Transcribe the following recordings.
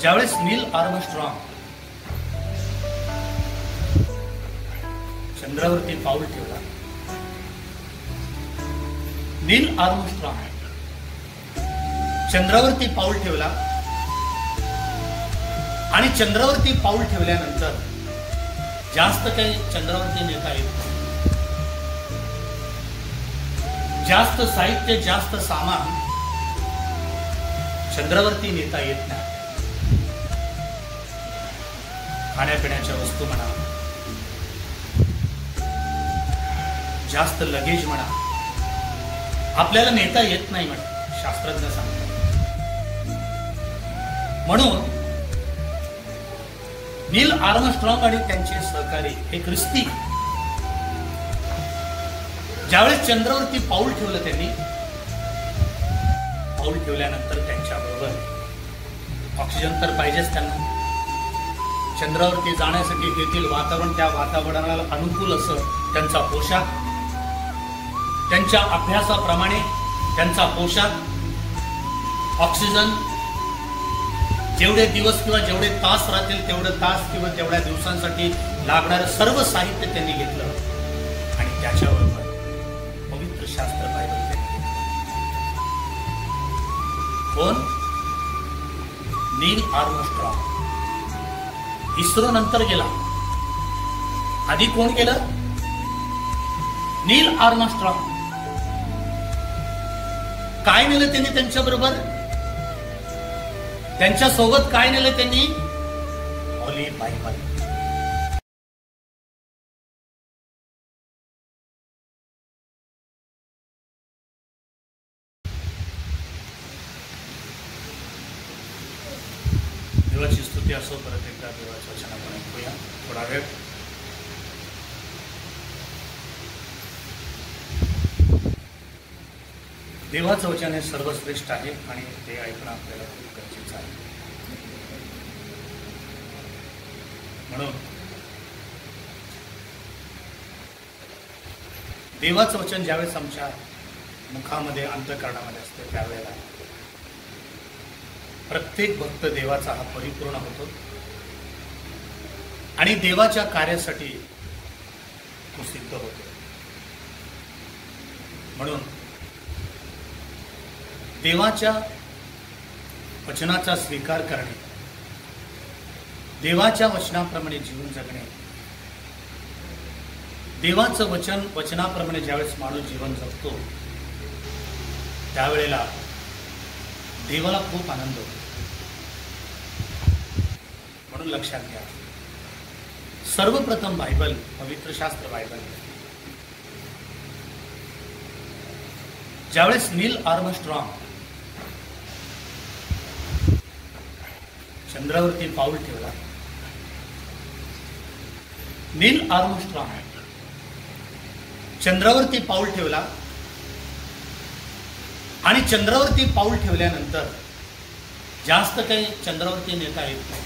ज्यावेळेस नील आर्मस्ट्रॉंग चंद्रावरती पाऊल ठेवला, नील आर्मस्ट्रॉंग चंद्रावरती पाऊल ठेवला आणि चंद्रावरती पाऊल ठेवल्यानंतर जास्त काही चंद्रावरती नेता येत नाही. जास्त साहित्य, जास्त सामान चंद्रावरती नेता येत नाही. खाण्यापिण्याच्या वस्तू म्हणा, जास्त लगेज म्हणा, आपल्याला नेता येत नाही म्हणा, शास्त्रज्ञ सांगतात. म्हणून नील आर्मस्ट्रॉंग आणि त्यांचे सहकारी हे ख्रिस्ती ज्यावेळेस चंद्रावरती पाऊल ठेवलं, त्यांनी पाऊल ठेवल्यानंतर त्यांच्याबरोबर ऑक्सिजन तर पाहिजेच त्यांना. चंद्रावरती जाण्यासाठी तेथील वातावरण, त्या वातावरणाला अनुकूल असं त्यांचा पोशाख, त्यांच्या अभ्यासाप्रमाणे त्यांचा पोशाख, ऑक्सिजन, जेवढे दिवस किंवा जेवढे तास राहतील तेवढे तास किंवा तेवढ्या दिवसांसाठी लागणारं सर्व साहित्य त्यांनी घेतलं आणि त्याच्याबरोबर पवित्र शास्त्र बायबल त्यांनी घेतलं. कोण? नील आर्मस्ट्रॉंग. इस्रो नंतर गेला, आधी कोण गेलं? नील आर्मस्ट्रॉंग. काय नेलं त्यांनी त्यांच्याबरोबर? त्यांच्या सोबत काय नेलं त्यांनी? Holy Bible. देवाची स्तुती असो. परत एकदा देवाचं वचन आपण ऐकूया थोडा वेळ. देवाचं वचन हे सर्वश्रेष्ठ आहे आणि ते ऐकणं आपल्याला खूप गरजेचं आहे. म्हणून देवाचं वचन ज्यावेळेस आमच्या मुखामध्ये, अंतःकरणामध्ये असते, त्यावेळेला प्रत्येक भक्त देवाचा हा परिपूर्ण होतो आणि देवाच्या कार्यासाठी तो सिद्ध होतो. म्हणून देवाच्या वचनाचा स्वीकार करणे, देवाच्या वचनाप्रमाणे जीवन जगणे, देवाचं वचनाप्रमाणे ज्यावेळेस माणूस जीवन जगतो त्यावेळेला देवाला खूप आनंद होतो. म्हणून लक्षात घ्या, सर्वप्रथम बायबल, पवित्र शास्त्र बायबल, ज्यावेळेस नील आर्मस्ट्रॉंग चंद्रावरती पाऊल ठेवला, नील आर्मस्ट्रॉंग चंद्रावरती पाऊल ठेवला आणि चंद्रावरती पाऊल ठेवल्यानंतर जास्त काही चंद्रावरती नेता येत नाही.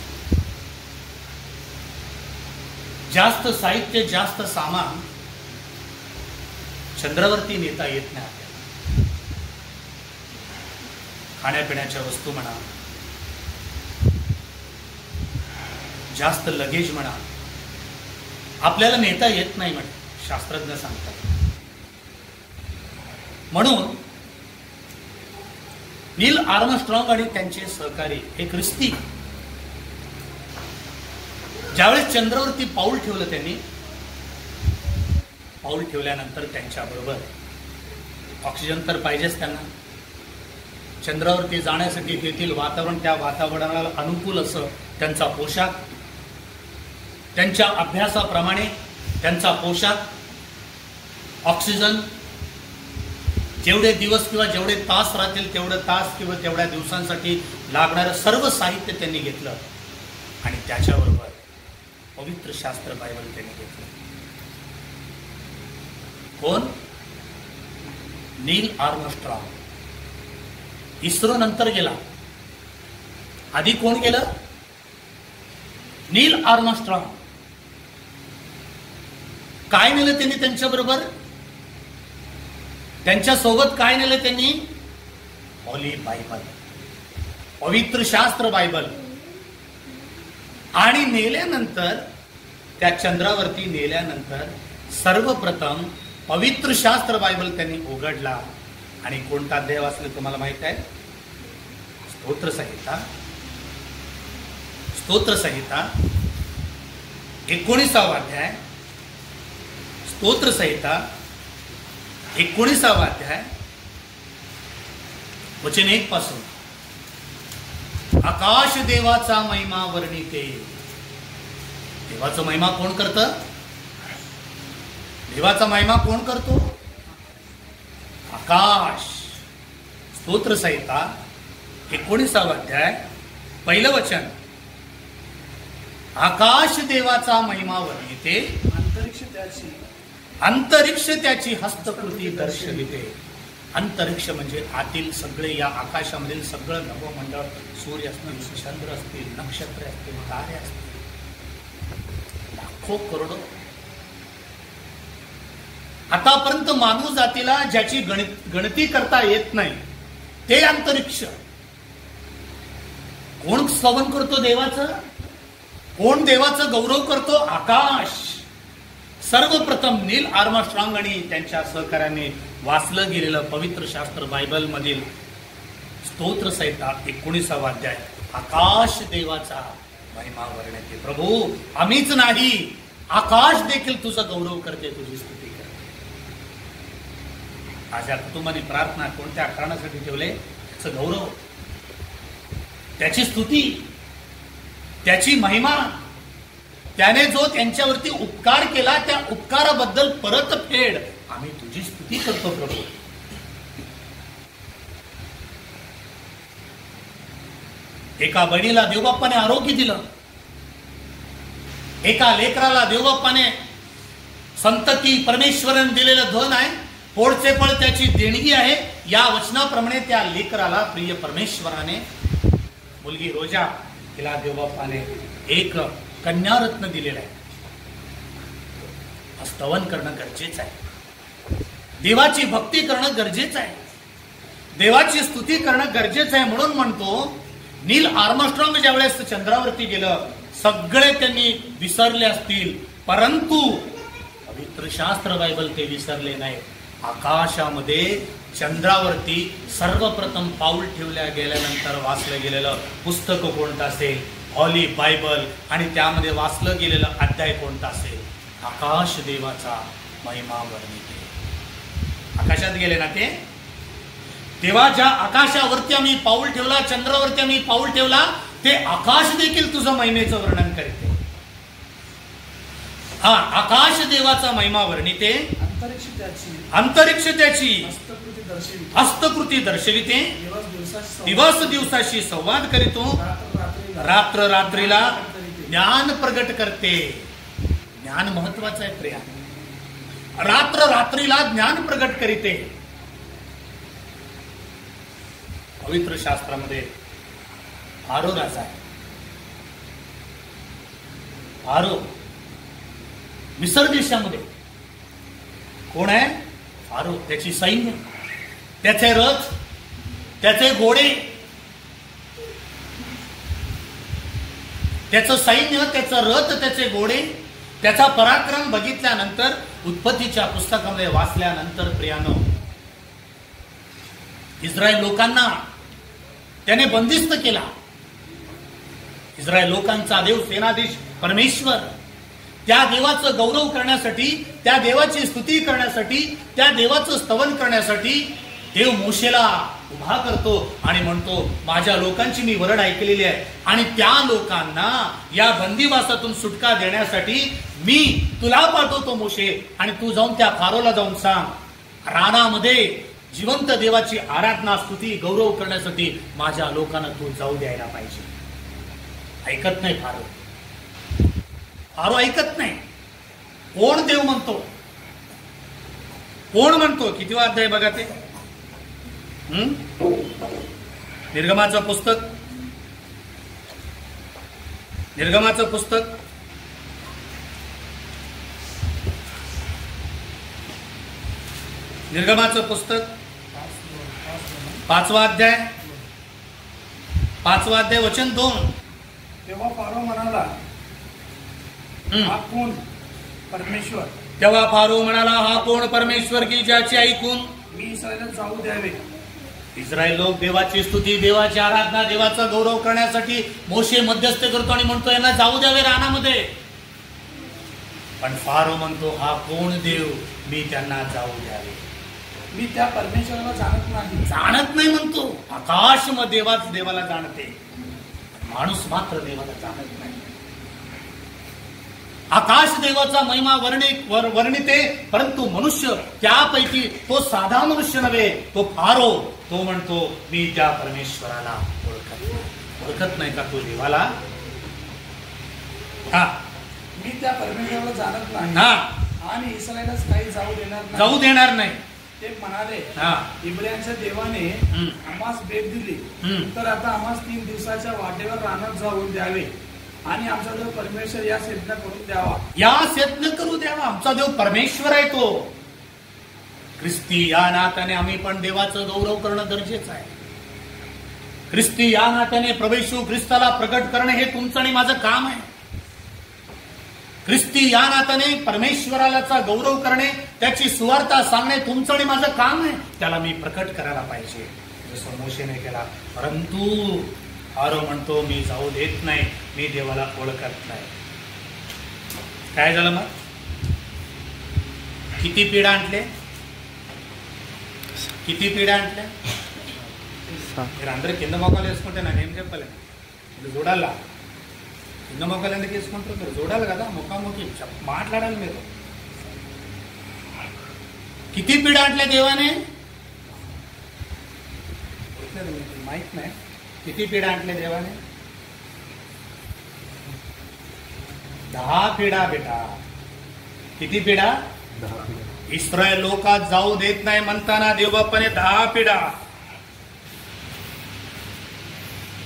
जास्त साहित्य, जास्त सामान चंद्रावरती नेता येत नाही. खाण्यापिण्याच्या वस्तू म्हणा, जास्त लगेज म्हणा, आपल्याला नेता येत नाही म्हणे, शास्त्रज्ञ सांगतात. म्हणून नील आर्मस्ट्रॉंग आणि त्यांचे सहकारी हे ख्रिस्ती ज्यावेळेस चंद्रावरती पाऊल ठेवलं, त्यांनी पाऊल ठेवल्यानंतर त्यांच्याबरोबर ऑक्सिजन तर पाहिजेच त्यांना. चंद्रावरती जाण्यासाठी तेथील वातावरण, त्या वातावरणाला अनुकूल असं त्यांचा पोशाख, त्यांच्या अभ्यासाप्रमाणे त्यांचा पोशाख, ऑक्सिजन, जेवढे दिवस किंवा जेवढे तास राहतील तेवढे तास किंवा तेवढ्या दिवसांसाठी लागणारं सर्व साहित्य त्यांनी घेतलं आणि त्याच्याबरोबर पवित्र शास्त्र बायबल त्यांनी घेतलं. कोण? नील आर्मस्ट्रॉंग. इस्रो नंतर गेला, आधी कोण गेलं? नील आर्मस्ट्रॉंग. काय नेलं त्यांनी त्यांच्याबरोबर? त्यांच्या सोबत काय नेलं त्यांनी? होली बायबल, पवित्र शास्त्र बायबल. आणि नेल्यानंतर त्या चंद्रावरती नेल्यानंतर सर्वप्रथम पवित्र शास्त्र बायबल त्यांनी उघडला आणि कोणता अध्याय वाचले तुम्हाला माहित आहे? स्तोत्रसंहिता 19वा अध्याय. स्तोत्रसंहिता 19वा अध्याय वचन 1 पासून. आकाश देवाचा महिमा वर्णिते. देवाचा महिमा कोण करतं? देवाचा महिमा कोण करतो? आकाश. स्तोत्रसंहिता 19वा अध्याय पहिलं वचन. आकाश देवाचा महिमा वर्णिते, अंतरिक्ष त्याची हस्तकृती दर्शविते. अंतरिक्ष म्हणजे आतील सगळे, या आकाशामधील सगळं नवमंडळ, सूर्य असतील, चंद्र असतील, नक्षत्र असतील, तारे असतील, लाखो करोडो. आतापर्यंत मानव जातीला ज्याची गणती करता येत नाही ते अंतरिक्ष. कोण स्तवन करतो देवाचं? कोण देवाचं गौरव करतो? आकाश. सर्वप्रथम नील आर्मस्ट्रॉंग आणि त्यांच्या सहकार्याने वाचलं गेलेलं पवित्र शास्त्र बायबल मधील स्तोत्रसंहिता 19वा अध्याय. आकाश देवाचा महिमा वर्णिते. प्रभू, आम्हीच नाही, आकाश देखील तुझा गौरव करते, तुझी स्तुती करते. आज या कुटुंबाने प्रार्थना कोणत्या कारणासाठी ठेवले? त्याचं गौरव, त्याची स्तुती, त्याची महिमा. त्याने जो त्यांच्यावरती उपकार केला त्या उपकाराबद्दल परतफेड आम्ही तुझी स्तुती करतो प्रभू. एका बहिणीला देवबाप्पाने आरोग्य दिलं. एका लेकराला देवबाप्पाने संतती परमेश्वराने दिलेलं धन आहे, पोळचे पळ त्याची देणगी आहे. या वचनाप्रमाणे त्या लेकराला प्रिय परमेश्वराने मुलगी रोजा, तिला देवबाप्पाने एक कन्यारत्न दिलेला आहे. स्तवन करणं गरजेचं आहे. देवाची भक्ती करणं गरजेचं आहे. देवाची स्तुती करणं गरजेचं आहे. म्हणून म्हणतो, नील आर्मस्ट्रॉंग ज्या वेळेस चंद्रावरती गेलं, सगळे त्यांनी विसरले असतील, परंतु पवित्र शास्त्र बायबल ते विसरले नाही. आकाशामध्ये चंद्रावरती सर्वप्रथम पाऊल ठेवल्या गेल्यानंतर वाचलं गेलेलं पुस्तक कोणतं असेल? हॉली बायबल. आणि त्यामध्ये वाचलं गेलेलं अध्याय कोणता असेल? आकाश देवाचा महिमा वर्णिते. आकाशात गेले ना ते, तेव्हा ज्या आकाशावरती आम्ही पाऊल ठेवला, चंद्रावरती आम्ही पाऊल ठेवला, ते आकाश देखील तुझं महिमेचं वर्णन करते. हा, आकाश देवाचा महिमा वर्णिते, अंतरिक्ष त्याची हस्तकृती दर्शविते, दिवस दिवसाशी संवाद करीतो, रात्र रात्रीला ज्ञान प्रगट करते. ज्ञान महत्वाचं आहे प्रिया. रात्र रात्रीला ज्ञान प्रगट करीते. पवित्र शास्त्रामध्ये फारो राजा आहे. फारो मिसर देशामध्ये कोण आहे? फारो. त्याची सैन्य, त्याचे रथ, त्याचे घोडे, त्याचं सैन्य, त्याचं रथ, त्याचे घोडे, त्याचा पराक्रम बघितल्यानंतर, उत्पत्तीच्या पुस्तकामध्ये वाचल्यानंतर प्रियानो, इस्रायल लोकांना त्याने बंदिस्त केला. इस्रायल लोकांचा देव सेनाधीश परमेश्वर, त्या देवाचं गौरव करण्यासाठी, त्या देवाची स्तुती करण्यासाठी, त्या देवाचं स्तवन करण्यासाठी देव मोशेला उभा करतो आणि म्हणतो, माझ्या लोकांची मी वरड ऐकलेली आहे आणि त्या लोकांना या बंदिवासातून सुटका देण्यासाठी मी तुला पाठवतो मोशे, आणि तू जाऊन त्या फारोला जाऊन सांग, रानामध्ये जिवंत देवाची आराधना, स्तुती, गौरव करण्यासाठी माझ्या लोकांना तू जाऊ द्यायला पाहिजे. ऐकत नाही फारो. फारो ऐकत नाही. कोण देव म्हणतो? कोण म्हणतो? कितीवा अध्याय बघा ते, निर्गमाचं पुस्तक, निर्गमाचं पुस्तक 5वा अध्याय वचन 2. तेव्हा फारो म्हणाला, हा कोण परमेश्वर? तेव्हा फारो म्हणाला, हा कोण परमेश्वर की ज्याचे ऐकून मी इस्रायला जाऊ द्यावे? इस्रायल लोक देवाची स्तुती, देवाची आराधना, देवाचा गौरव करण्यासाठी मोशे मध्यस्थ करतो आणि म्हणतो यांना जाऊ द्यावे रानामध्ये. पण फारो म्हणतो, हा कोण देव, मी त्यांना जाऊ द्यावे? मी त्या परमेश्वराला जाणत नाही म्हणतो. आकाश मग देवाला जाणते, माणूस मात्र देवाला जाणत नाही. आकाश देवाचा महिमा वर्णिते, परंतु मनुष्य त्यापैकी तो साधा मनुष्य नव्हे, तो फारो, तो म्हणतो मी त्या परमेश्वराला ओळखत नाही का तू देवाला? हा, मी त्या परमेश्वराला जाणत नाही हा, आणि इस्रायलाच काही जाऊ देणार नाही. ते म्हणाले, इब्राहिमच्या देवाने आम्हास भेट दिली, तर आता आम्हास 3 दिवसाच्या वाटेवर रानात जाऊन द्यावे आणि आमचा देव परमेश्वर या यत्न करून द्यावा. यत्न करू द्यावा. आमचा देव परमेश्वर आहे तो. ख्रिस्ती या नात्याने आम्ही पण देवाचं गौरव करणं गरजेचं आहे. ख्रिस्ती या नात्याने प्रभू येशू ख्रिस्ताला प्रकट करणं हे तुमचं आणि माझं काम आहे. ख्रिस्ती या नात्याने परमेश्वराचा गौरव करणे, त्याची सुवार्ता सांगणे तुमचं आणि माझं काम आहे. त्याला मी प्रकट करायला पाहिजे, जसं मोशेने केला. परंतु फारो म्हणतो मी जाऊ देत नाही, मी देवाला ओळखत नाही. काय झालं मग? किती पिढ्या आणले? అందరూ కింద మొక్కలు వేసుకుంటే నాకేం చెప్పాలి? మీరు చూడాలా, కింద మొక్కలు ఎందుకు వేసుకుంటారు? మీరు చూడాలి కదా, ముఖాముఖి మాట్లాడాలి మీరు. किती पिढ्या आणल्या देवाने? माहित नाही किती पिढ्या आणल्या देवाने? 10 पिढ्या बेटा. किती पिढ्या? 10 पिढ्या. इस्रायल लोकात जाऊ देत नाही म्हणताना देवबापाने 10 पिढ्या.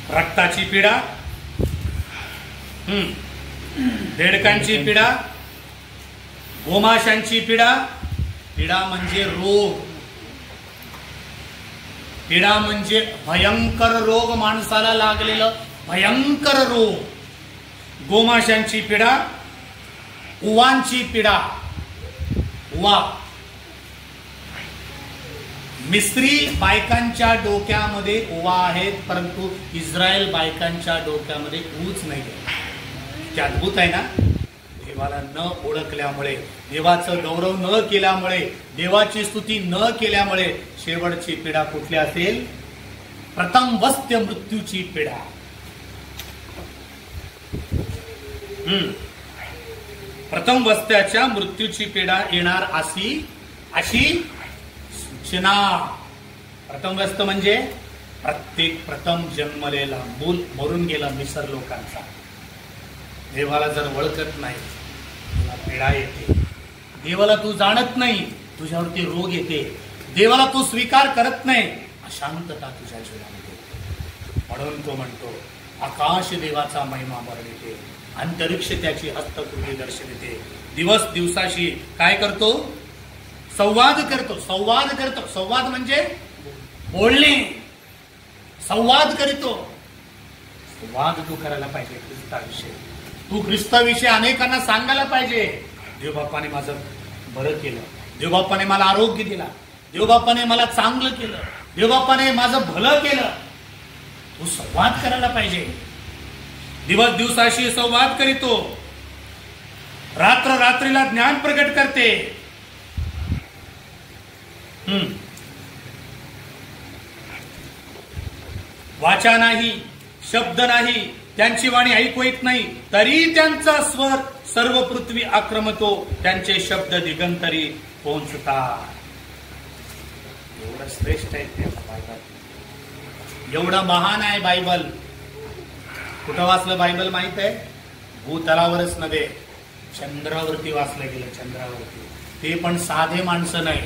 रक्ताची पिढा, बेडकांची पिढा, गोमाशांची पिढा. पिढा म्हणजे रोग, पिढा म्हणजे भयंकर रोग, माणसाला लागलेलं भयंकर रोग. गोमाशांची पिढा, उवांची पिढा. उवा मिस्री बायकांच्या डोक्यामध्ये उवा आहेत, परंतु इस्रायल बायकांच्या डोक्यामध्ये ऊच नाही. ते अद्भुत आहे ना. देवाला न ओळखल्यामुळे, देवाचं गौरव न केल्यामुळे, देवाची स्तुती न केल्यामुळे शेवटची पिढा कुठली असेल? प्रथम वस्त्य मृत्यूची पिढा. प्रथम वस्त्याच्या मृत्यूची पिढा येणार अशी सूचना. प्रथम वस्त म्हणजे प्रथम जन्मलेला मूल मरून गेला मिसर लोकांचा. देवाला जर ओळखत नाही तुला पिढा येते. देवाला तू जाणत नाही, तुझ्यावरती रोग येते. देवाला तू स्वीकार करत नाही, अशांतता तुझ्या जीवनामध्ये. म्हणून तो म्हणतो आकाश देवाचा महिमा वर्णिते, अंतरिक्ष त्याची हस्तकृती दर्शविते. दिवस दिवसाशी काय करतो? संवाद करतो. संवाद म्हणजे बोलणे. संवाद करतो. संवाद तू करायला पाहिजे ख्रिस्ताविषयी. तू ख्रिस्ताविषयी अनेकांना सांगायला पाहिजे. देवबापाने माझं बरं केलं, देवबापाने मला आरोग्य दिला, देवबापाने मला चांगलं केलं, देवबापाने माझं भलं केलं. तू संवाद करायला पाहिजे. दिवस दिवसाशी संवाद करीतो, रात्र रात्रीला ज्ञान प्रकट करते. वाचा नाही, शब्द नाही, त्यांची वाणी ऐकू येत नाही, तरी त्यांचा स्वर सर्व पृथ्वी आक्रमतो, त्यांचे शब्द दिगंतरी पोहोचतात. एवढं श्रेष्ठ आहे ते बायबल, एवढं महान आहे बायबल. कुठं वाचलं बायबल माहित आहे? भूतलावरच नव्हे, चंद्रावरती वाचलं गेलं. चंद्रावरती, ते पण साधे माणसं नाही,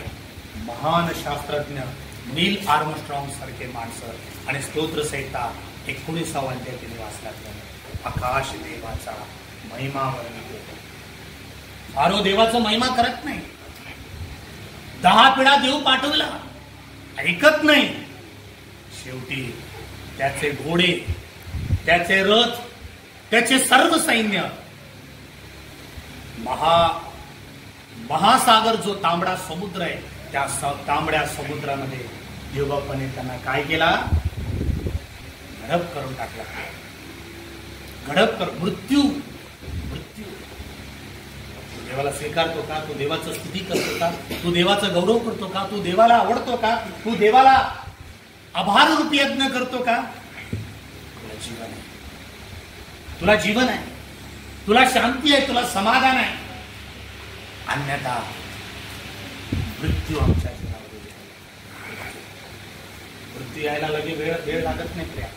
महान शास्त्रज्ञ नील आर्मस्ट्रॉंग सारखे माणसं. आणि स्तोत्र संहिता 19 अध्यायाने वाचला. आकाश देवाचा महिमा वर्णितो. फारो देवाचा महिमा करत नाही. 10 पिढा देव पाठवला, ऐकत नाही. शेवटी त्याचे घोडे, त्याचे रथ, त्याचे सर्व सैन्य, महासागर जो तांबडा समुद्र आहे, त्या तांबड्या समुद्रामध्ये देवबाप्पाने त्यांना काय केला? गडप करून टाकला. गडप कर, मृत्यू. तू देवाला स्वीकारतो का? तू देवाचं स्तुती करतो का? तू देवाचा गौरव करतो का? तू देवाला आवडतो का? तू देवाला आभार रूपी यज्ञ करतो का? तुला जीवन आहे, तुला जीवन आहे, तुला शांती आहे, तुला समाधान आहे. अन्यथा मृत्यू आमच्या जीवनामध्ये, मृत्यू यायला लगे वेळ लागत नाही. प्रिया,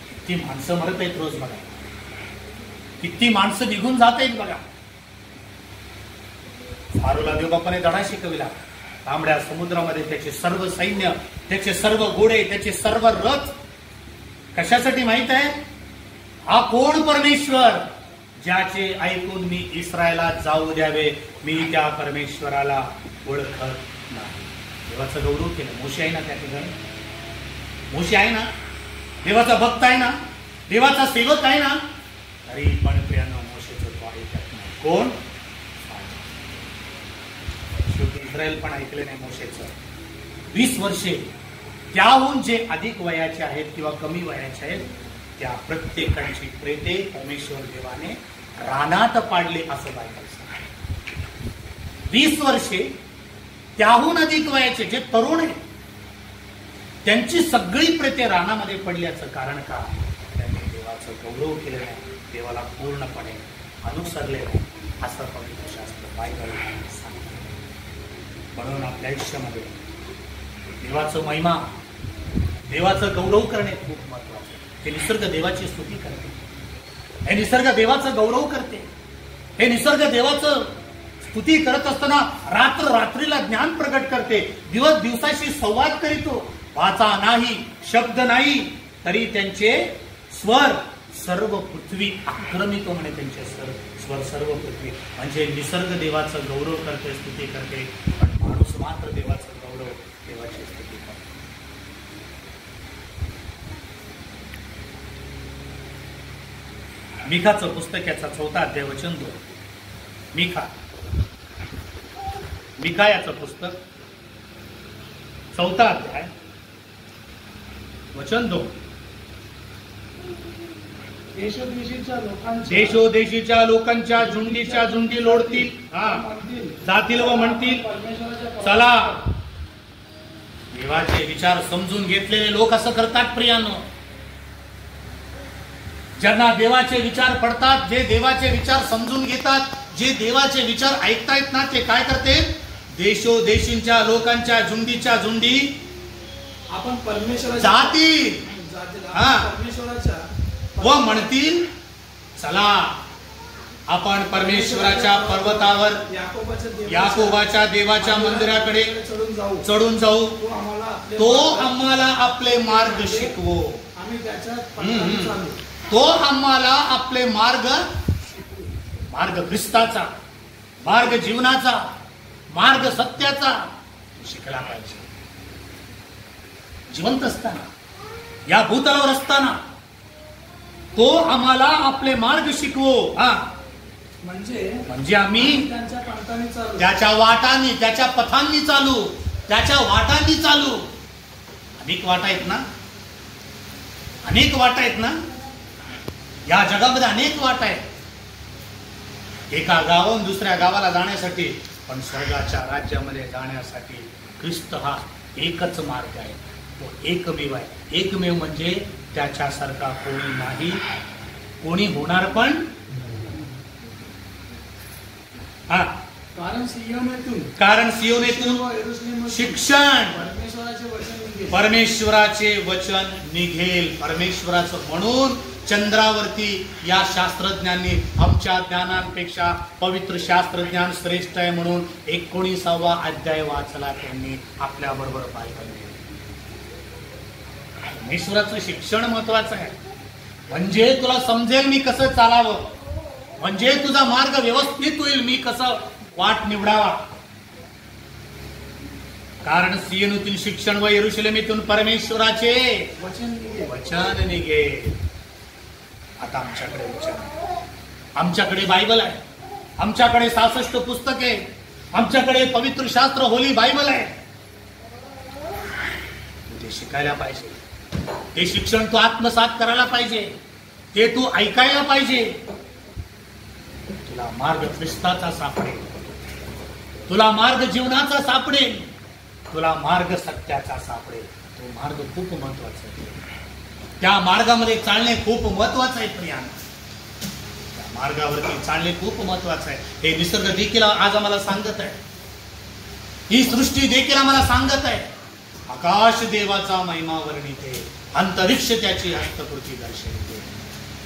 किती माणसं मरत आहेत रोज बघा, किती माणसं निघून जात आहेत बघा. फारूला देवबाप्पाने धडा शिकविला. तांबड्या समुद्रामध्ये त्याचे सर्व सैन्य, त्याचे सर्व घोडे, त्याचे सर्व रथ. कशासाठी माहित आहे? हा कोण परमेश्वर ज्याचे ऐकून मी इस्रायलात जाऊ द्यावे, मी त्या परमेश्वराला ओळखत नाही. देवाचं गौरव केलं. मोशे आहे ना त्या ठिकाणी, मोशे आहे ना, देवाचा भक्त आहे ना, देवाचा सेवक आहे ना, तरी पण प्रियानं मोशेचं तो ऐकत नाही. कोण? शेवटी इस्रायल पण ऐकले नाही मोशेचं. 20 वर्षे त्याहून जे अधिक वयाचे आहेत किंवा कमी वयाचे आहेत, त्या प्रत्येकाची प्रेते परमेश्वर देवाने रानात पाडले असं बायबल सांगते. 20 वर्षे त्याहून अधिक वयाचे जे तरुण आहेत, त्यांची सगळी प्रेते रानामध्ये पडल्याचं कारण का? त्यांनी देवाचं गौरव केलं नाही, देवाला पूर्णपणे अनुसरले नाही, असं पवित्र शास्त्र बायबल सांगते. म्हणून आपल्या आयुष्यामध्ये देवाचं महिमा, देवाचं गौरव करणे खूप महत्वाचं आहे. हे निसर्ग देवाची स्तुती करते, हे निसर्ग देवाचं गौरव करते, हे निसर्ग देवाचं स्तुती करत असताना रात्र रात्रीला ज्ञान प्रकट करते, दिवस दिवसाशी संवाद करीतो. वाचा नाही, शब्द नाही, तरी त्यांचे स्वर सर्व पृथ्वी आक्रमितो म्हणे. त्यांचे स्वर सर्व पृथ्वी म्हणजे निसर्ग देवाचं गौरव करते, स्तुती करते, पण माणूस मात्र देवाचं गौरव, देवाची स्तुती करते. मिखाचं पुस्तक याचा 4 अध्याय वचन 2. मिखा याचं पुस्तक 4 अध्याय वचन 2. देशोदेशीच्या लोकांच्या झुंडीच्या झुंडी लोळतील, जातील व म्हणतील, चला. देवाचे विचार समजून घेतलेले लोक असं करतात प्रियानो. ज्यांना देवाचे विचार पडतात, जे देवाचे विचार समजून घेतात, जे देवाचे विचार ऐकतायत ना, ते काय करते? देशोदेशींच्या लोकांच्या झुंडीच्या झुंडी आपण परमेश्वराच्या जातील परमेश्वराच्या व म्हणतील, चला आपण परमेश्वराच्या पर्वतावर, याकोबाच्या देवाच्या मंदिराकडे चढून जाऊ, तो आम्हाला आपले मार्ग शिकवो, तो आम्हाला आपले मार्ग ख्रिस्ताचा, मार्ग जीवनाचा, मार्ग सत्याचा शिकला पाहिजे. जिवंत असताना, या भूतलावर असताना तो आम्हाला आपले मार्ग शिकवो. म्हणजे आम्ही त्याच्या वाटांनी, त्याच्या पथांनी चालू, त्याच्या वाटांनी चालू. अनेक वाटा आहेत ना, अनेक वाटा आहेत ना, या जगामध्ये अनेक वाटा आहेत. एका गावाहून दुसऱ्या गावाला जाण्यासाठी, पण स्वर्गाच्या राज्यामध्ये जाण्यासाठी ख्रिस्त हा एकच मार्ग आहे, तो एकमेव आहे. एकमेव म्हणजे त्याच्यासारखा कोणी नाही, कोणी होणार पण. कारण सियोनेतून शिक्षण, परमेश्वराचे वचन निघेल. परमेश्वराचं म्हणून चंद्रावरती या शास्त्रज्ञांनी आमच्या ज्ञानांपेक्षा पवित्र शास्त्रज्ञान श्रेष्ठ आहे म्हणून 19वा अध्याय वाचला त्यांनी आपल्या बरोबर बायबल. परमेश्वराचं शिक्षण महत्वाचं आहे. म्हणजे तुला समजेल मी कसं चालावं, म्हणजे तुझा मार्ग व्यवस्थित होईल, मी कसं वाट निवडावा. कारण सियोनीतून शिक्षण व यरुशलेमीतून परमेश्वराचे वचन निघेल. आता आमच्याकडे विचार आहे, आमच्याकडे बायबल आहे, आमच्याकडे 66 पुस्तके, आमच्याकडे पवित्र शास्त्र होली बायबल आहे. तू ते शिकायला पाहिजे, ते शिक्षण तू आत्मसात करायला पाहिजे, ते तू ऐकायला पाहिजे. तुला मार्ग ख्रिस्ताचा सापडेल, तुला मार्ग जीवनाचा सापडेल, तुला मार्ग सत्याचा सापडेल. तो मार्ग खूप महत्वाचा आहे, त्या मार्गामध्ये चालणे खूप महत्वाचं आहे प्रियांनो. त्या मार्गावरती चालणे खूप महत्वाचं आहे. हे निसर्ग देखील आज आम्हाला सांगत आहे, ही सृष्टी देखील आम्हाला सांगत आहे. आकाश देवाचा महिमा वर्णिते, अंतरिक्ष त्याची हस्तकृती दर्शविते.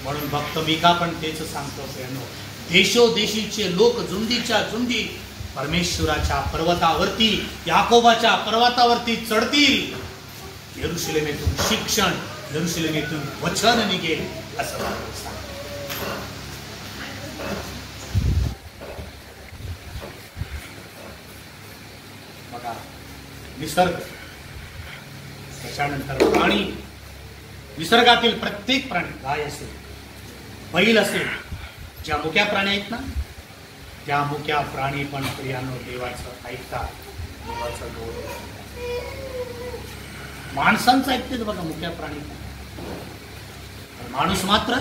म्हणून भक्त मिका पण तेच सांगतो प्रियांनो, देशोदेशीचे लोक झुंडीच्या झुंडी परमेश्वराच्या पर्वतावरती, याकोबाच्या पर्वतावरती चढतील. यरुशलेमेतून शिक्षण, यरुशलेमेतून वचन निघेल असं सांगतो. बघा, निसर्ग, त्याच्यानंतर प्राणी, निसर्गातील प्रत्येक प्राणी, गाय असेल, बैल असेल, ज्या मुक्या प्राणी आहेत ना, त्या मुक्या प्राणी पण प्रियानो देवाचं ऐकतात, देवाचं गौरव. माणसांचं ऐकतेच बघा मुक्या प्राणी. माणूस मात्र,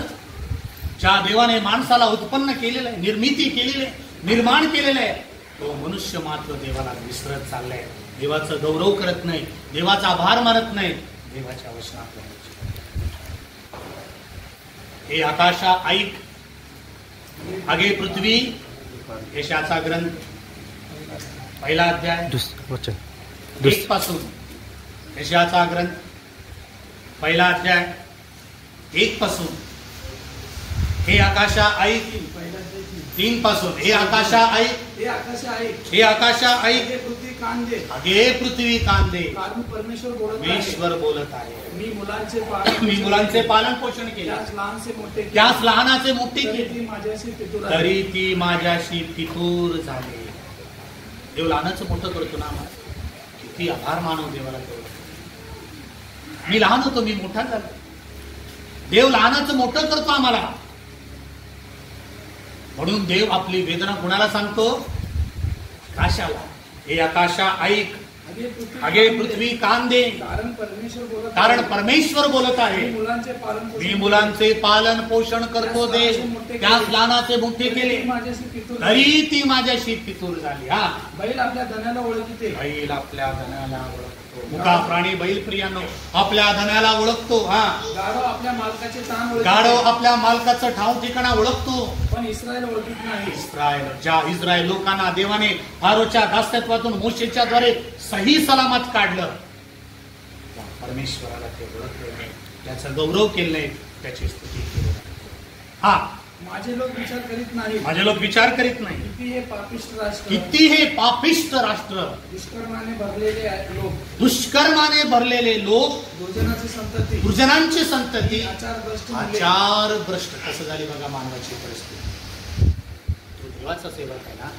ज्या देवाने माणसाला उत्पन्न केलेलं आहे, निर्मिती केलेली आहे, निर्माण केलेलं आहे, तो मनुष्य मात्र देवाला विसरत चाललाय, देवाचं गौरव करत नाही, देवाचा आभार मानत नाही, देवाच्या वचनात. हे आकाशा ऐक, आगे पृथ्वी, यशाचा ग्रंथ 1 अध्याय 1 पासून, यशाचा ग्रंथ 1 अध्याय 1 पासून, हे आकाशा ऐक 3 पासून, हे आकाशा ऐक, हे आकाशा ऐक, हे आकाशा ऐक, हे पृथ्वी कान दे, हे पृथ्वी कान दे, कारण परमेश्वर बोलत आहे. मी मुलांचे पालन पोषण केले, त्यास लहानाचे मोठे केले, तरी ती माझ्याशी फितूर झाली. देव लहानाचं मोठं करतो ना आम्हाला, किती आभार मानव देवाला. मी लहान होतो, मी मोठा झालो. देव लहानाचं मोठं करतो आम्हाला. म्हणून देव आपली वेदना कुणाला सांगतो? आकाशाला. हे आकाशा ऐक, आगे पृथ्वी कान दे, कारण परमेश्वर बोलत आहे. मी मुलांचे पालन पोषण करतो दे, त्यास लहानाचे मोठे केले, तरी ती माझ्याशी फितूर झाली. हा, बैल आपल्या धनाला ओळखते, बैल आपल्या धनाला ओळखतो. मुका प्राणी बैल प्रियानो आपल्या धनाला ओळखतो. हा, गाढव आपल्या मालकाचे स्थान ओळखतो, गाढव आपल्या मालकाचं ठाव ठिकाणा ओळखतो. पण इस्रायल ओळखत नाही. इस्रायल लोकांना देवाने फारोच्या दास्यत्वातून मोशेच्या द्वारे सही सलामत काढलं, परमेश्वराला ते ओळखले नाही, त्याचा गौरव केला नाही, त्याची स्तुती केली. हा, माझे लोक विचार करीत नाही, माझे लोक विचार करीत नाही. किती हे पापिष्ट राष्ट्र, किती हे पापिष्ट राष्ट्र, दुष्कर्माने भरलेले लोक, दुष्कर्माने भरलेले लोक, दुर्जनाची संतती, दुर्जनांची संतती, आचार भ्रष्ट. कसं झाली बघा मानवाची परिस्थिती. तू देवाचा सेवक आहे ना,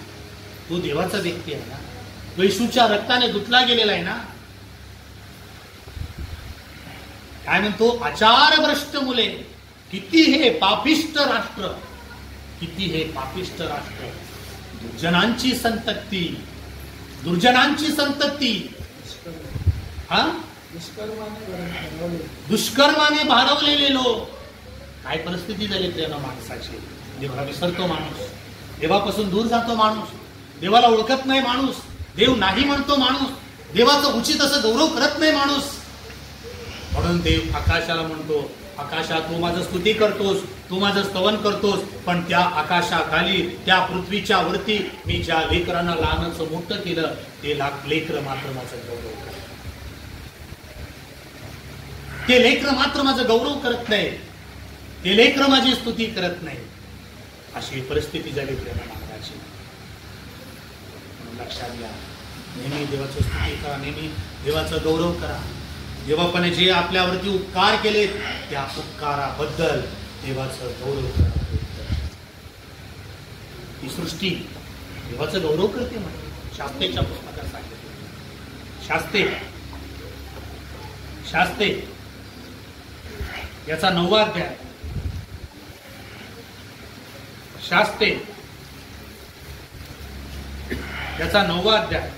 तू देवाचा व्यक्ती आहे ना, तो येशूच्या रक्ताने धुतला गेलेला आहे ना. काय म्हणतो? आचार भ्रष्ट मुले, किती हे पापिष्ट राष्ट्र, किती हे पापिष्ट राष्ट्र, दुर्जनांची संतती, दुर्जनांची संतती. हा, दुष्कर्माने भारावलेले लोक. काय परिस्थिती झाली त्या माणसाची. देवाला विसरतो माणूस, देवापासून दूर जातो माणूस, देवाला ओळखत नाही माणूस, देव नाही म्हणतो माणूस, देवाचं उचित असं गौरव करत नाही माणूस. म्हणून देव आकाशाला म्हणतो, आकाशा तू माझं स्तुती करतोस, तू माझं स्तवन करतोस, पण त्या आकाशाखाली, त्या पृथ्वीच्या वरती मी ज्या लेकरांना लहानाचं मोठं केलं, ते लेकर मात्र माझं गौरव करत, ते लेकर मात्र माझं गौरव करत नाही, ते लेकर माझी स्तुती करत नाही. अशी परिस्थिती झाली प्रेमा मानवाची. लक्षात घ्या, नेहमी देवाची स्तुती करा, नेहमी देवाचा गौरव करा. देवापणे जे आपल्यावरती उपकार केले, त्या उपकाराबद्दल देवाचं गौरव करा. ही सृष्टी देवाचं गौरव करते. म्हणजे शास्त्रेच्या पुस्तकात सांगितलं, शास्ते याचा 9वा अध्याय शास्ते याचा 9वा अध्याय.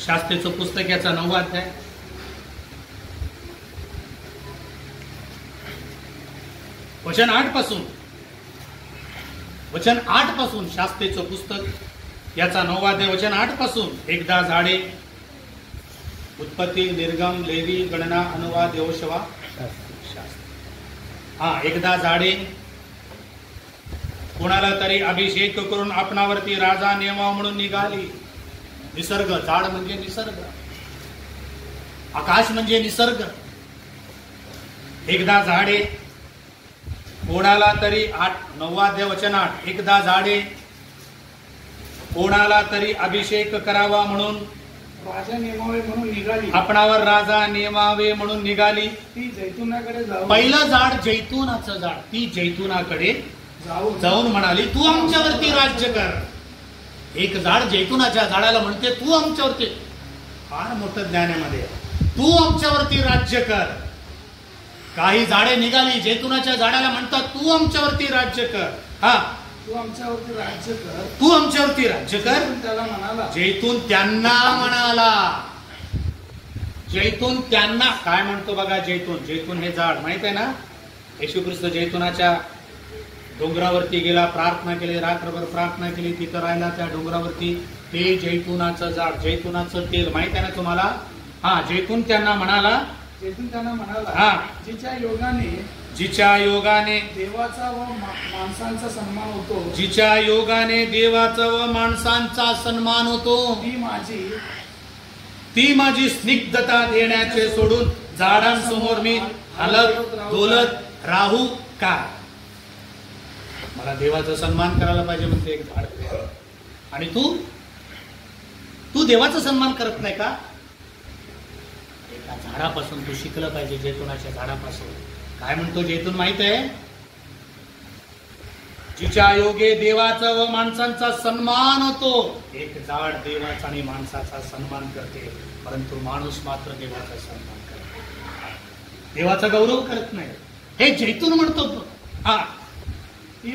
शास्त्रेचं पुस्तक याचा 9वा अध्याय. वचन 8 पासून शास्त्रेचं पुस्तक याचा 9वा अध्याय वचन 8 पासून. एकदा झाडे, उत्पत्ती, निर्गम, लेवी, गणना, अनुवाद, यहोशवा, एकदा झाडे कोणाला तरी अभिषेक करून आपणावरती राजा नेमावा म्हणून निघाली. निसर्ग, झाड म्हणजे निसर्ग, आकाश म्हणजे निसर्ग. एकदा झाडे कोणाला तरी 9वा अध्याय वचन 8. एकदा झाडे कोणाला तरी अभिषेक करावा म्हणून राजा नेमावे म्हणून निघाली. आपणावर राजा नेमावे म्हणून निघाली. ती जैतुनाकडे जाऊन, पहिलं झाड जैतूनाचं झाड, ती जैतूनाकडे जाऊन म्हणाली तू आमच्यावरती राज्य कर. एक झाड जैतूनाच्या झाडाला म्हणते तू आमच्यावरती, फार मोठं ज्ञान आहे मध्ये, तू आमच्यावरती राज्य कर. काही झाडे निघाली जैतूनाच्या झाडाला म्हणतात तू आमच्यावरती राज्य कर. तू आमच्यावरती राज्य कर, तू आमच्यावरती राज्य कर. त्याला म्हणाला, जैतून त्यांना म्हणाला. जैतून त्यांना काय म्हणतो बघा. जैतून हे झाड माहित आहे ना. येशू ख्रिस्त जैतूनाच्या डोंगरावरती गेला, प्रार्थना केली, रात्रभर प्रार्थना केली, तिथं राहिला त्या डोंगरावरती. ते जैतूनाचं झाड, जैतूनाचं तेल माहित आहे ना तुम्हाला. जैतून त्यांना म्हणाला, जिच्या योगाने देवाचा व माणसांचा सन्मान होतो, जिच्या योगाने देवाचा व माणसांचा सन्मान होतो, ती माझी स्निग्धता देण्याचे सोडून झाडांसमोर मी हलत डोलत राहू काय. मला देवाचा सन्मान करायला पाहिजे म्हणते एक झाड. आणि तू देवाचा सन्मान करत नाही का. एका झाडापासून तू शिकलं पाहिजे, जैतूनाच्या झाडापासून. काय म्हणतो जैतून माहित आहे. जिच्या योगे देवाचा व माणसांचा सन्मान होतो. एक झाड देवाचा आणि माणसाचा सन्मान करते, परंतु माणूस मात्र देवाचा सन्मान करतो, देवाचा गौरव करत नाही. हे जैतून म्हणतो. ती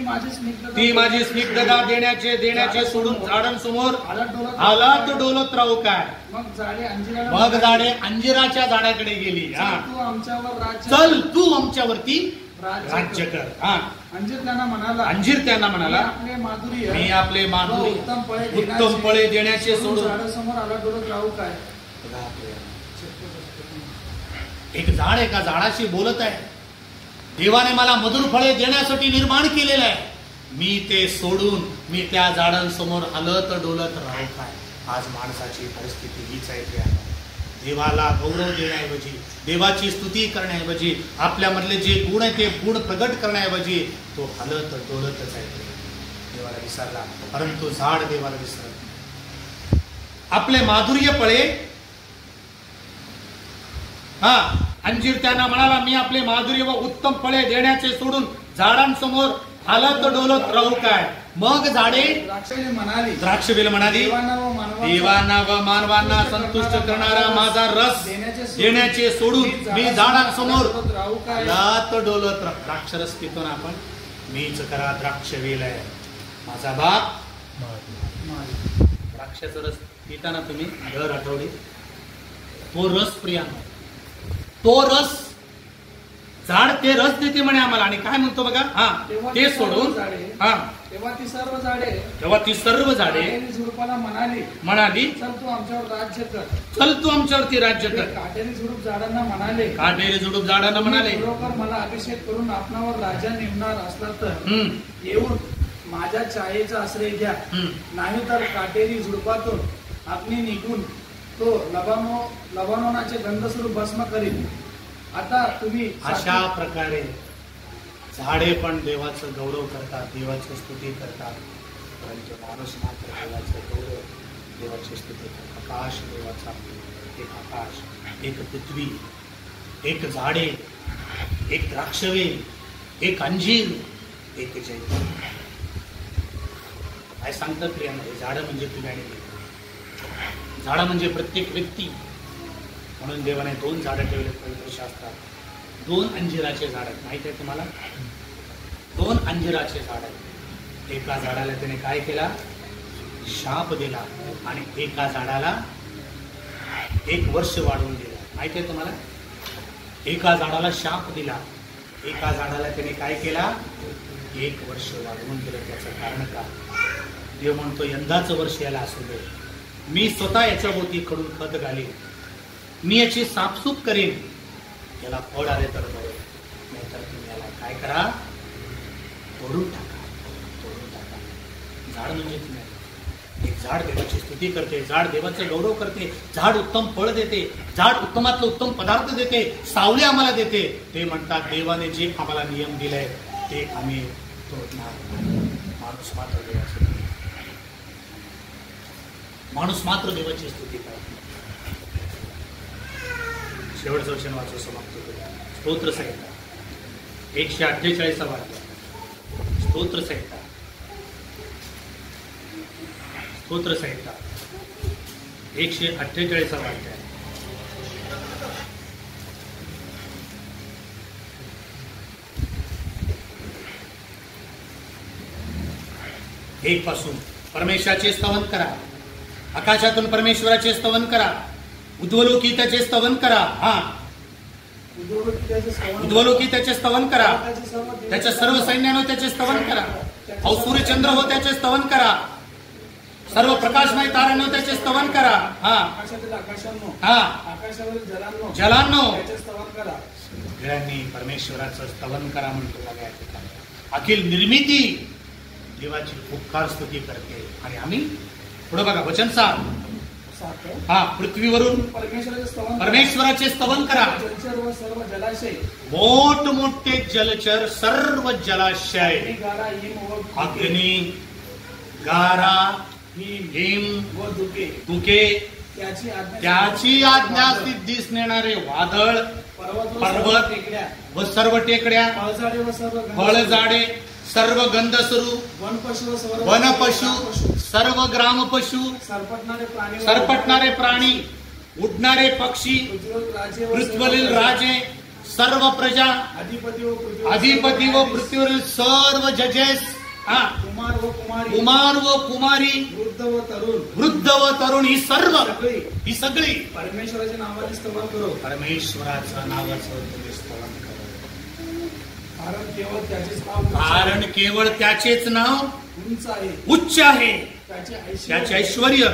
माझी स्निग्धता देण्याचे सोडून झाडांसमोर आलात डोलत राहू काय. मग झाडे अंजिराच्या झाडाकडे गेली. चल तू आमच्यावरती राज्य कर. अंजीर त्यांना म्हणाला, मी आपले माधुर्य उत्तम फळे देण्याचे सोडून झाडासमोर आला डोलत राहू काय. एक झाड एका झाडाशी बोलत आहे. देवाने मला मधुर फळे देण्यासाठी निर्माण केलेलं आहे. मी ते सोडून मी त्या झाडांसमोर हलत डोलत राहू काय. आज माणसाची परिस्थिती हीच आहे. देवाला गौरव देण्याऐवजी, देवाची स्तुती करण्याऐवजी, आपल्यामधले जे गुण आहे ते गुण प्रगट करण्याऐवजी तो हलत डोलतच आहे. देवाला विसरला, परंतु झाड देवाला विसरत. आपले माधुर्य फळे अंजीर त्यांना म्हणाला, मी आपले माधुर्य व उत्तम फळे देण्याचे सोडून झाडांसमोर हालत डोलत राहू काय. मग झाडे द्राक्षवेल म्हणाली, देवांना व मानवांना संतुष्ट करणारा माझा रस देण्याचे सोडून मी झाडांसमोर हालत डोलत राहू. द्राक्षरस पितो ना आपण, मीच करा द्राक्षवेल आहे माझा बाप. द्राक्षाचा रस पिताना तुम्ही दर आठवडी, तो रस प्रियानो, तो रस झाड ते रस देते म्हणे आम्हाला. आणि काय म्हणतो बघा, ते सोडून तेव्हा ती सर्व झाडे झुडपाला म्हणाली, चल तू आमच्यावर राज्य कर. चल तू आमच्यावरती राज्य कर. काटेरी झुडूप झाडांना म्हणाले, काटेरी झुडूप झाडांना म्हणाले, खरोखर मला अभिषेक करून आपणावर राजा नेमणार असला तर येऊन माझ्या छायेचा आश्रय घ्या. नाही तर काटेरी झुडपातून अग्नी निघून तो लबानोनाचे गंधस्वरूप भस्म करील. आता तुम्ही अशा प्रकारे झाडे पण देवाचं गौरव करतात, देवाची स्तुती करतात, परंतु माणूस मात्र देवाचं गौरव, देवाची स्तुती करतात. आकाश देवाचा, एक आकाश, एक पृथ्वी, एक झाडे, एक द्राक्षवेल, एक अंजीर, एक जैतून. काय सांगतात प्रियांनो, झाडं म्हणजे तुम्ही आणि झाडं म्हणजे प्रत्येक व्यक्ती. म्हणून देवाने 2 झाडं ठेवले पवित्र शास्त्रात. 2 अंजिराचे झाड आहेत, माहिती आहे तुम्हाला? 2 अंजिराचे झाड आहेत. एका झाडाला त्याने काय केला? शाप दिला. आणि एका झाडाला 1 वर्ष वाढवून दिला. माहिती आहे तुम्हाला? एका झाडाला शाप दिला, एका झाडाला त्याने काय केला? 1 वर्ष वाढवून दिलं. त्याचं कारण का? देव म्हणतो यंदाचं वर्ष याला असू दे, मी स्वतः याच्या भोवती कडून खत घालीन, मी याची साफसूफ करेन, याला फळ आले तर बरे, नाहीतर तुम्ही याला काय करा? तोडून टाका. तोडून टाका. झाड म्हणजे तुम्ही एक झाड देवाची स्तुती करते, झाड देवाचा गौरव करते, झाड उत्तम फळ देते, झाड उत्तमातलं उत्तम पदार्थ देते, सावली आम्हाला देते. ते म्हणतात देवाने जे आम्हाला नियम दिलाय ते आम्ही तोडणार नाही. माणूस मात्र देवाची स्तुती करत नाही. शेवटचं वचन वाचून समाप्त करूया. स्तोत्र संहिता 148 वाक्य. स्तोत्र संहिता 148 वाक्य. एक पासून परमेश्वराचे स्तवन करा, आकाशातून परमेश्वराचे स्तवन करा, उद्वलोकी त्याचे स्तवन करा. हा, उद्वलोकी त्याचे स्तवन करा, त्याच्या सर्व सैन्यानं त्याचे स्तवन करा, अहो सूर्यचंद्र हो त्याचे स्तवन करा, सर्व प्रकाशमय ताऱ्यांनो त्याचे स्तवन करा. हा, जलांनो सगळ्यांनी परमेश्वराचं स्तवन करा म्हणतो. अखिल निर्मिती देवाची उपकार स्तुती करते. आणि आम्ही पुढे बघा वचन 7. हा, पृथ्वीवरून परमेश्वराचे स्तवन करा, मोठमोठे जलचर, सर्व जलाशय, अग्नी, गारा, हिम व धुके, त्याची आज्ञा सिद्धीस नेणारे वादळ, पर्वत व सर्व टेकड्या, फळझाडे, सर्व गंधसरू, वनपशु, सर्व ग्रामपशु, सरपटणारे प्राणी, उडणारे पक्षी, पृथ्वीवरील राजे, सर्व प्रजा, अधिपती व पृथ्वीवरील सर्व जजेस, कुमार व कुमारी, वृद्ध व तरुण, ही सगळी परमेश्वराच्या नावाने स्तवन करो. परमेश्वराच्या नावाचं स्तवन करो. कारण केवळ त्याचेच नाव उच्च आहे, त्याचे ऐश्वर्य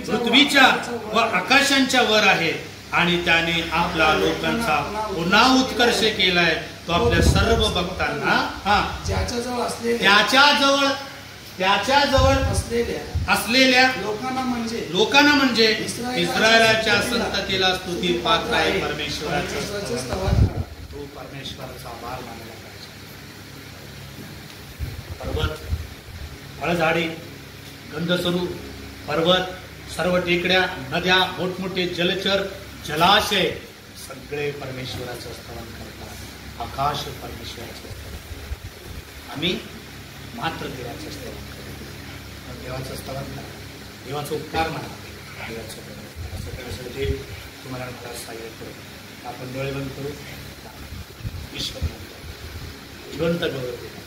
पृथ्वीच्या व आकाशांच्या वर आहे. आणि त्याने आपला लोकांचा पुन्हा उत्कर्ष केलाय. तो आपल्या सर्व भक्तांना त्याच्याजवळ असलेल्या लोकांना म्हणजे इस्रायलाच्या संततीला स्तुती पात्र आहे. परमेश्वराचं तो परमेश्वराचा आभार मानला पाहिजे. पर्वत, फळझाडे, गंधसरू, पर्वत, सर्व टेकड्या, नद्या, मोठमोठे जलचर, जलाशय सगळे परमेश्वराचं स्तवन करतात. आकाश परमेश्वराचं स्तवन. आम्ही मात्र देवाचं स्तवन करतो. देवाचं स्तवन करा, देवाचा उपकार म्हणा, देवाचं असं करायचं. देव तुम्हाला सहाय्य करू. आपण डोळे बंद करू. ईश्वर जिवंत गौरव देतात.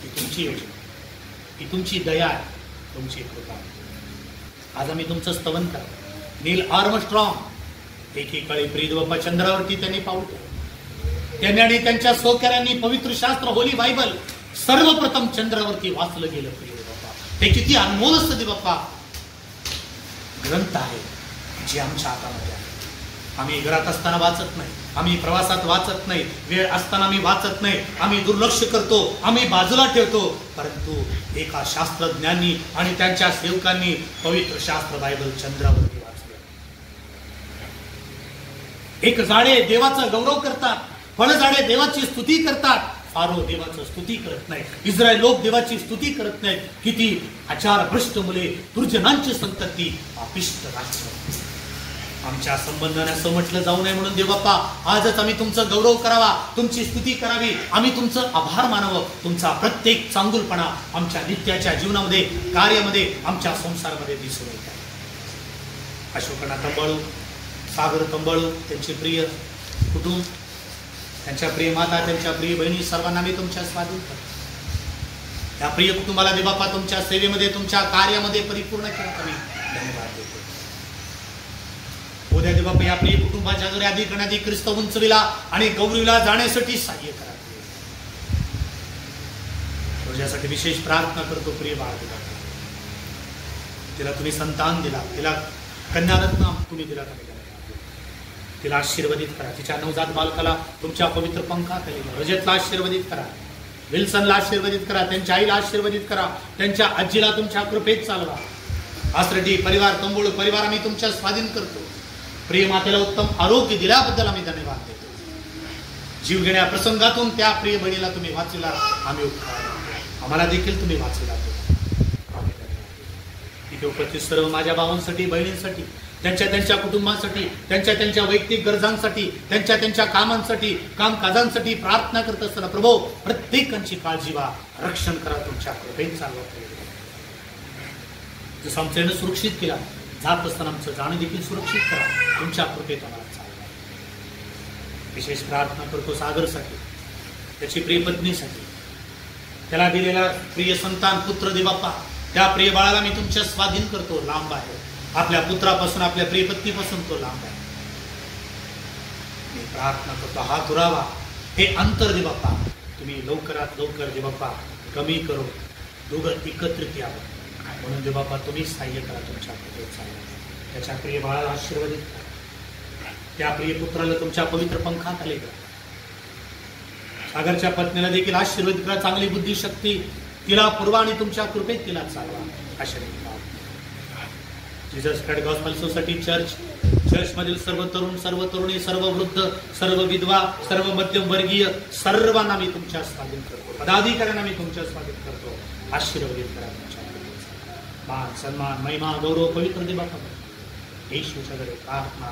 ही तुमची योजना, ही तुमची दया आहे, तुमची कृपा. आज आम्ही तुमचं स्तवन करा. नील आर्मस्ट्रॉंग एकीकडे प्रिय बाप्पा चंद्रावरती त्यांनी पाऊल ठेवलं. त्यांनी आणि त्यांच्या सहकाऱ्यांनी पवित्र शास्त्र, होली बायबल सर्वप्रथम चंद्रावरती वाचलं गेलं. प्रिय बाप्पा, ते किती अनमोल असतं बाप्पा. ग्रंथ आहे जे आमच्या हातामध्ये आहे. आम्ही घरात असताना वाचत नाही, आम्ही प्रवासात वाचत नाही, वेळ असताना आम्ही वाचत नाही, आम्ही दुर्लक्ष करतो, आम्ही बाजूला ठेवतो. परंतु एका शास्त्रज्ञांनी आणि त्यांच्या सेवकांनी पवित्र शास्त्र बायबल चंद्रावरती वाचलं. एक झाडे देवाचा गौरव करतात, फळझाडे देवाची स्तुती करतात. फारो देवाचं स्तुती करत नाही, इस्रायल लोक देवाची स्तुती करत नाहीत. किती आचार भ्रष्ट मुले, दुर्जनांची संतती, पापिष्ट राष्ट्र. आमच्या संबंधाने असं म्हटलं जाऊ नये म्हणून देवबाप्पा आजच आम्ही तुमचं गौरव करावा, तुमची स्तुती करावी, आम्ही तुमचं आभार मानावं. तुमचा प्रत्येक चांगुलपणा आमच्या नित्याच्या जीवनामध्ये, कार्यामध्ये, आमच्या संसारामध्ये दिसून येत आहे. अशोकांना सांभाळू, सागर तंबाळू, त्यांचे प्रिय कुटुंब, त्यांच्या प्रिय माता, त्यांच्या प्रिय बहिणी सर्वांना मी तुमच्या स्वाधीन करतो. त्या प्रिय कुटुंबाला देवबापा तुमच्या सेवेमध्ये, तुमच्या कार्यामध्ये परिपूर्ण करा. मी धन्यवाद देतो. उद्या देवबापा या प्रिय कुटुंबाच्या जोरी अधिक आणि अधिक ख्रिस्त उंचविला आणि गौरवीला जाण्यासाठी सहाय्य करा. तुझ्यासाठी विशेष प्रार्थना करतो. प्रिय बाळ देवबापा, तिला तुम्ही संतान दिला, तिला कन्यारत्न तुम्ही दिला, तिला आशीर्वदित करा. तिच्या नवजात बालकाला तुमच्या पवित्र पंखाखाली, रजतला आशीर्वदित करा, विल्सनला आशीर्वदित करा, त्यांच्या आईला आशीर्वदित करा, त्यांच्या आजीला तुमच्या कृपेत चालवा. आसरडी परिवार, तंबोळ परिवार आम्ही तुमच्या स्वाधीन करतो. प्रिय मातेला उत्तम आरोग्य दिल्याबद्दल आम्ही धन्यवाद देतो. जीव घेण्या प्रसंगातून त्या प्रिय बहिणीला तुम्ही वाचविला, आम्ही आम्हाला देखील तुम्ही वाचविला. इथे उपस्थित सर्व माझ्या भावांसाठी, बहिणींसाठी, त्यांच्या कुटुंबांसाठी, त्यांच्या वैयक्तिक गरजांसाठी, त्यांच्या कामांसाठी, कामकाजांसाठी प्रार्थना करत असताना प्रभू प्रत्येकांची काळजी व्हा, रक्षण करा, तुमच्या कृपेत चालवा. जसं आमचं येणं सुरक्षित केला, जात असताना आमचं जाणं देखील सुरक्षित करा, तुमच्या कृपेत आम्हाला चालवा. विशेष प्रार्थना करतो सागरसाठी, त्याची प्रिय पत्नीसाठी, त्याला दिलेला प्रिय संतान पुत्र देवबापा, त्या प्रिय बाळाला मी तुमच्या स्वाधीन करतो. लांब आहे, आपल्या पुत्रापासून, आपल्या प्रिय पत्नीपासून तो लांब आहे. मी प्रार्थना करतो हा दुरावा, हे अंतर देवबापा तुम्ही लवकरात लवकर देवबापा कमी करो, दोघं एकत्रित यावं म्हणून देवबापा तुम्ही सहाय्य करा, तुमच्या कृपेत चालवा. त्याच्या प्रिय बाळाला आशीर्वदित करा, त्या प्रिय पुत्राला तुमच्या पवित्र पंखाखाली करा. सागरच्या पत्नीला देखील आशीर्वाद करा, चांगली बुद्धी शक्ती तिला पूर्वा आणि तुमच्या कृपेत तिला चालवा. आशीर्वाद Jesus Christ gospel society church मधील सर्व तरुण, सर्व तरुणी, सर्व वृद्ध, सर्व विधवा, सर्व मध्यमवर्गीय सर्वांना मी तुमच्या स्वाधीन करतो. पदाधिकाऱ्यांना मी तुमच्या स्वाधीन करतो. आशीर्वादित करा. तुमच्या मान, सन्मान, महिमा, गौरव पवित्र देवबापा येशूच्या घरी प्रार्थना.